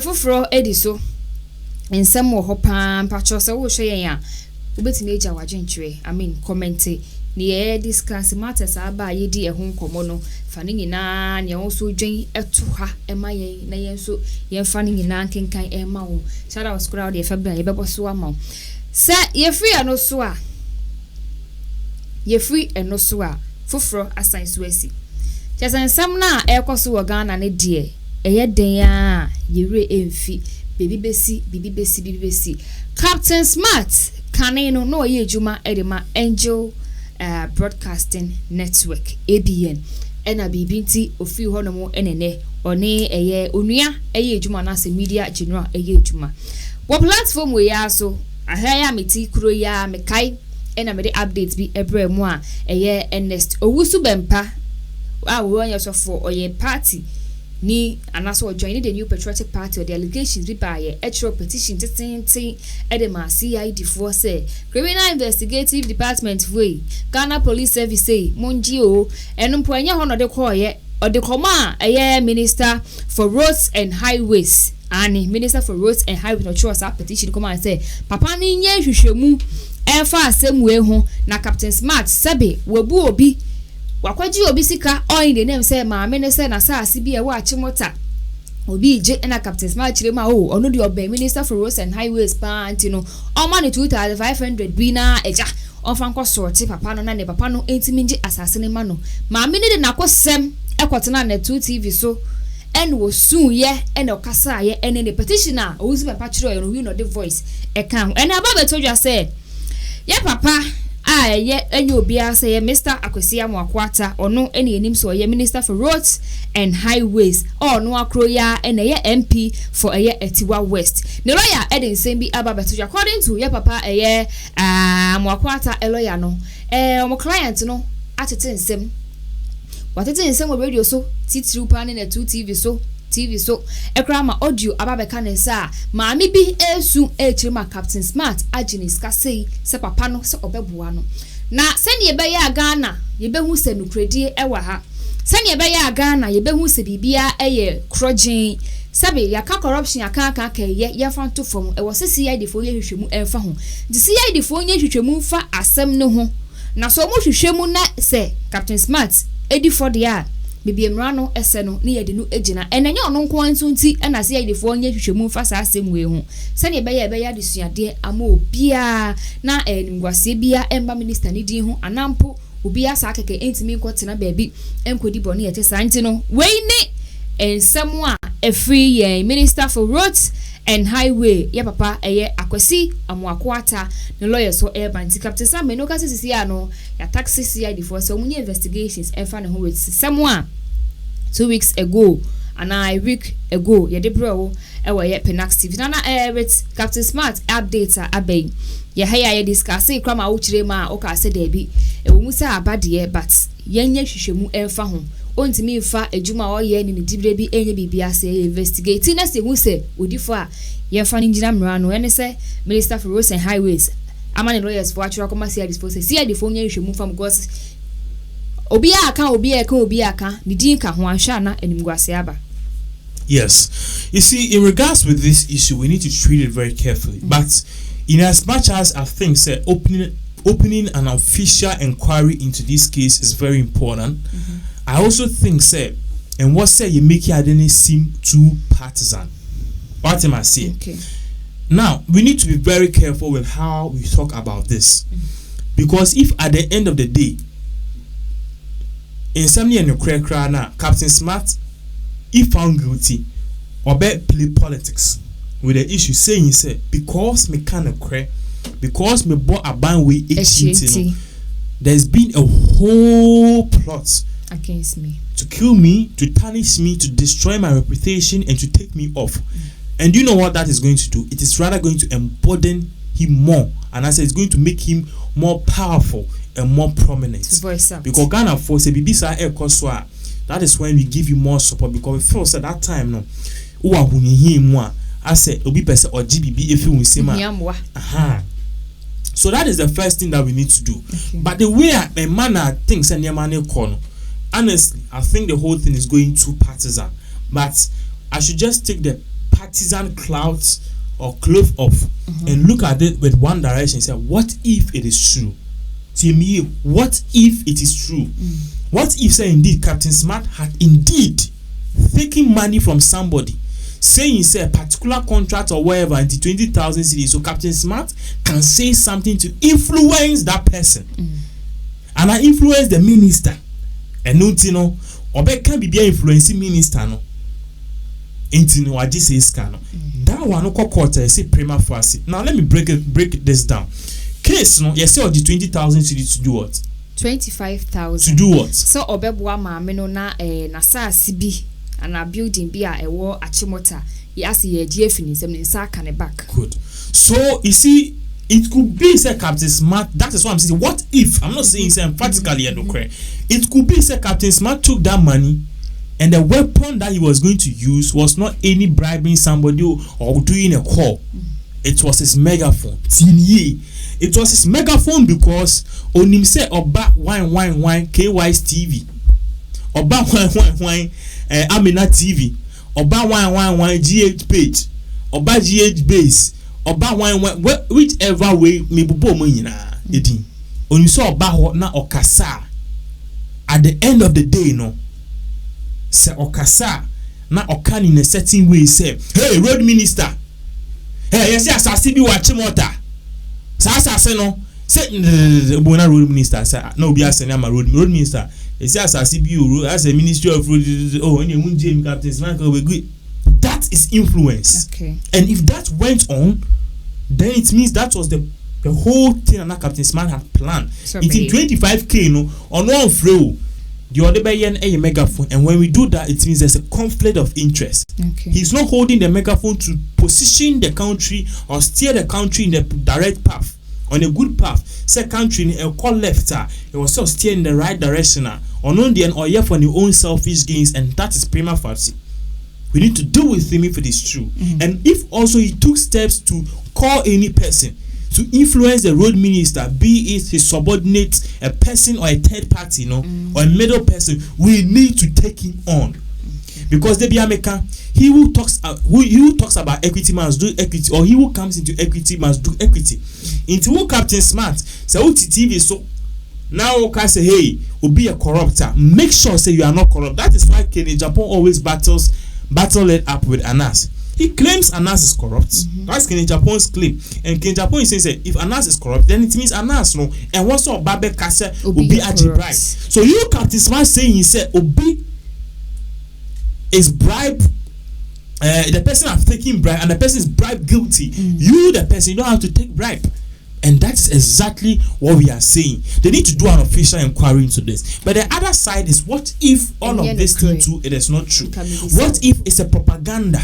foforo edi so nsem wo ho pam pacho se wo hwe yen a obetimi eja wadwenchwe I mean comment ni e discuss matters aba yedi ehun komo no fa ni nyina ne wo so dwen eto ha ema yen na yen so yen fa ni nyina kenkan ema wo shout out crowd ye fa bia ye bebo so ama se ye free ano so a ye free eno so a foforo asan so asi chesan sam na ekoso wo Ghana ne de eye den a yere emfi bibi besi Captain Smart kaneno no ye juma edema Angel Broadcasting Network ABN ena bibinti ofi ho no mo enene one eye onua eye juma na se media general eye juma wo platform we ya so ahaya meti kuro ya mekai ena me de updates bi ebre mu a eye Ernest owusu bempa wo anya so for oye party ni anaso join the new patriotic party or the allegations bi by extra petition tintin edema CID for say criminal investigative department way Ghana police service say monji o enumpo anya ho no de call ye or the command minister for roads and highways ani minister for roads and highways no choose that petition come and say papa ni nya hwehwemu enfa asem we ho na Captain Smart sebe wabu obi wakwaji obi sika oin the name say ma me say na saasi bi e wa chimota obi je na Captain Smart chire ma o ono di obe minister for roads and highways pa antino o ma ni 2500 bi na eja on fan ko sorti papa no na ne papa no entimi nje asase ne ma no ma me ne de na kosem ekotena na 2 TV so en wo soon ye en okasa ye en ne petitioner o uzi papa chire no wi no the voice e kan en aba be told you say ye papa ye enyo bia say Mr. Akwesi Amoakwata ono eni enim so ye minister for roads and highways ono akro ya ene ye MP for ye Etiwa West ne lawyer eden sembi aba beto according to ye papa ye Amoakwata lawyer no omo client no atete nsem watete nsem o radio so titiri pa ne na 2 TV so ekrama audio ababeka nsa maami bi esu echirima Captain Smart aginis kasei se papa no se obeboa no na sene ye beya Ghana ye behu se nukredie ewa ha sene ye beya Ghana ye behu se bibia eye krogin sabe yaka corruption yaka ye fanto fom e wo se CID fo ye hwehwemu emfa ho di CID fo ye hwehwemu fa asem ne ho na so mo hwehwemu na se Captain Smart edi for dia bibi emrano ese no ne yede no egina enenye ono nko antunti na se yede fo nye hwehwemu fa sa asem we hu se ne beya desuade ama obia na nimgwase bia emba minister ni din hu anampo obia sa akeke entimi nkotena baabi enkodi bone yete sa nti no we ni ensemu a free ye minister for roads and highway ya papa Akwesi Amoakwata no lawyer so banti Captain Sam no ka sisi ya no ya taxi CID for so munye investigations efa ne ho with someone 2 weeks ago and a week ago ye de bro ye Pinax TV na with Captain Smart updates abey ye haya ye discuss e krama wo kire ma o ka se da bi e wo musa abade but yenye hwehwemu emfa ho ontimi mfa ejuma o ye ni dibre bi enye bibia se investigate na se hu se odifo a ye fa ni ngina mra no ene se minister for roads and highways amane lawyers for actual commercial disposal CID for nye hwehemu fam because obi aka ni din ka ho anhwa na animguase aba. Yes, you see, in regards with this issue, we need to treat it very carefully. But in as much as I think say opening an official inquiry into this case is very important, I also think say and what say you make it didn't seem too partisan. What am I saying? Okay. Now we need to be very careful with how we talk about this, because if at the end of the day, in some year now Captain Smart, if found guilty, or bet play politics with the issue saying say because me kind of cray, because me bought a ban with HT, there's been a whole plot against me to kill me, to tarnish me, to destroy my reputation, and to take me off. And you know what that is going to do? It is rather going to embolden him more, and I say it's going to make him more powerful and more prominent. Because Ghana force a bibisa air koswa. That is when we give you more support, because we feel at that time no uwa hunihi mwa I say obi pese or GBB if you say so that is the first thing that we need to do. Okay. But the way a man thinks and your money corner, honestly I think the whole thing is going too partisan. But I should just take the part partisan clout or cloth off and look at it with one direction and say, what if it is true? To me, what if it is true? What if, say, indeed, Captain Smart had indeed taken money from somebody, saying, say, a particular contract or whatever, until 20,000 cedis, so Captain Smart can say something to influence that person. And I influence the minister. And no, you know, or can be influencing minister, no. Intino, I just say scano. That one, no quarter, say prima facie. Now, let me break this down. Case, no, you say, the 20,000 cedis to do what? 25,000 to do what? So obebua maame no na na saasi bi ana building bi a ewo achimota yasi ye die fini sem ne sa ka ne back. Good. So you see, it could be say Captain Smart. That is what I'm saying. What if, I'm not saying say emphatically it could be say Captain Smart took that money and the weapon that he was going to use was not any bribing somebody or doing a call. It was his megaphone. It was his megaphone because onim say oba wine KY's TV, oba wine Amina TV, oba wine GH page, oba GH base, oba wine whichever way me bubo mo nyina edin. Onim say oba ho na okasa. At the end of the day, no, say okasa na okani in a certain way say, hey road minister, hey yes asasi bi wa chimota. Say no, say Bona road minister, say no be as a road minister. He says as CBU as a ministry of road. Oh, and you Captain Smart will be. That is influence. Okay. And if that went on, then it means that was the whole thing that Captain Smart had planned. It's in 25k, no, on one flow. The other by a megaphone, and when we do that, it means there's a conflict of interest. Okay. He's not holding the megaphone to position the country or steer the country in the direct path, on a good path. Say country in a call left, it was still steering in the right direction, or non the or yeah for your own selfish gains, and that is prima facie. We need to deal with him if it is true, and if also he took steps to call any person to influence the road minister, be it his subordinate, a person or a third party, or a middle person, we need to take him on. Because the Biameka, he who talks about equity must do equity, or he who comes into equity must do equity. Into who Captain Smart, say TV so now can say, hey, will be a corrupter. Make sure say you are not corrupt. That is why Kenny Japan always battle it up with Anas. He claims Anas is corrupt. That's Kenny Japan's claim. And Kenny Japan is saying if Anas is corrupt, then it means Anas no. And what's up Babe Kase will be at bribe. So you Captain Smart saying he said Obi is bribe. The person have taken bribe and the person is bribe guilty. You the person, you don't have to take bribe. And that is exactly what we are saying. They need to do an official inquiry into this. But the other side is, what if all of this thing too, it is not true? What if it's a propaganda?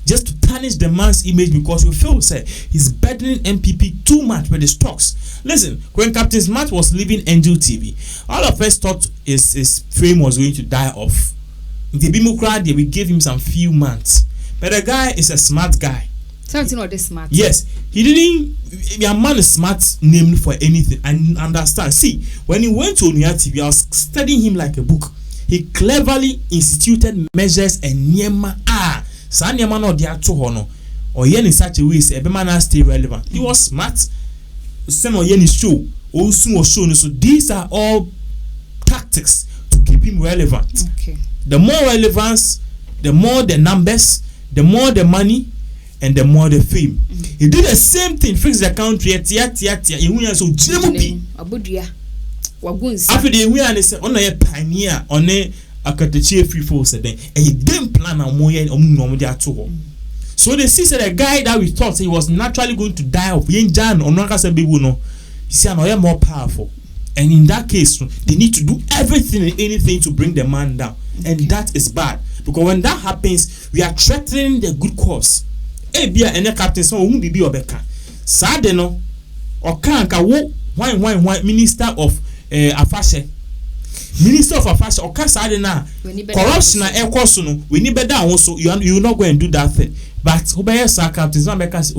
Just to tarnish the man's image because we feel say he's burdening MPP too much with his talks. Listen, when Captain Smart was leaving Angel TV, all of us thought his fame was going to die off. In the Bimokrad, we gave him some few months. But the guy is a smart guy. Something not this smart. Yes, he didn't. Your man is smart named for anything. And understand. See, when he went to Onuya TV, I was studying him like a book. He cleverly instituted measures and Nyema. Sa Nyema no dia to hono. Or yen in such a way, say every man stay relevant. He was smart. Send or yen is show. Also was shown. So these are all tactics to keep him relevant. Okay. The more relevance, the more the numbers, the more the money, and the more the fame. He did the same thing, fix the country, so Abudia. Wagunsa. After the we and say, on a pioneer, on a Akatechi free force, and he didn't plan a more too. So they see that the guy that we thought he was naturally going to die of Yen Jan or Naka no, he said, more powerful. And in that case, they need to do everything and anything to bring the man down. And that is bad. Because when that happens, we are threatening the good cause. Bia ene captain so who be obeka sade no okanka wo why minister of afashe oka sade na corruption na ekoso no we ni beda won so you not go and do that thing but obey sa captain so make us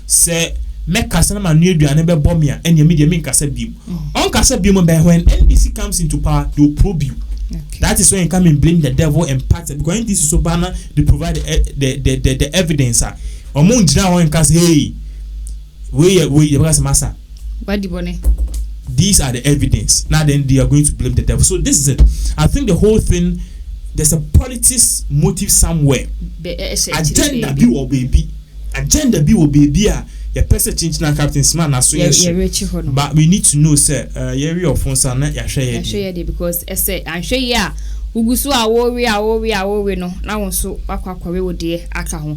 say make us na manu aduane be bomb ya enya media me nkasa bim on kasa bim be when NBC comes into power they will probe you Okay. That is when you come and blame the devil and part because this is so banner they provide the evidence. Among general and cast hey, we massa. What the bonnet? These are the evidence. Now then they are going to blame the devil. So this is it. I think the whole thing there's a politics motive somewhere. Agenda B or baby. Agenda B or baby. Your person change na Captain Smart na so yes. But we need to know sir yeri of phones are not ya share because say I share ya ugusu a worry no na won so akwa wo de aka ho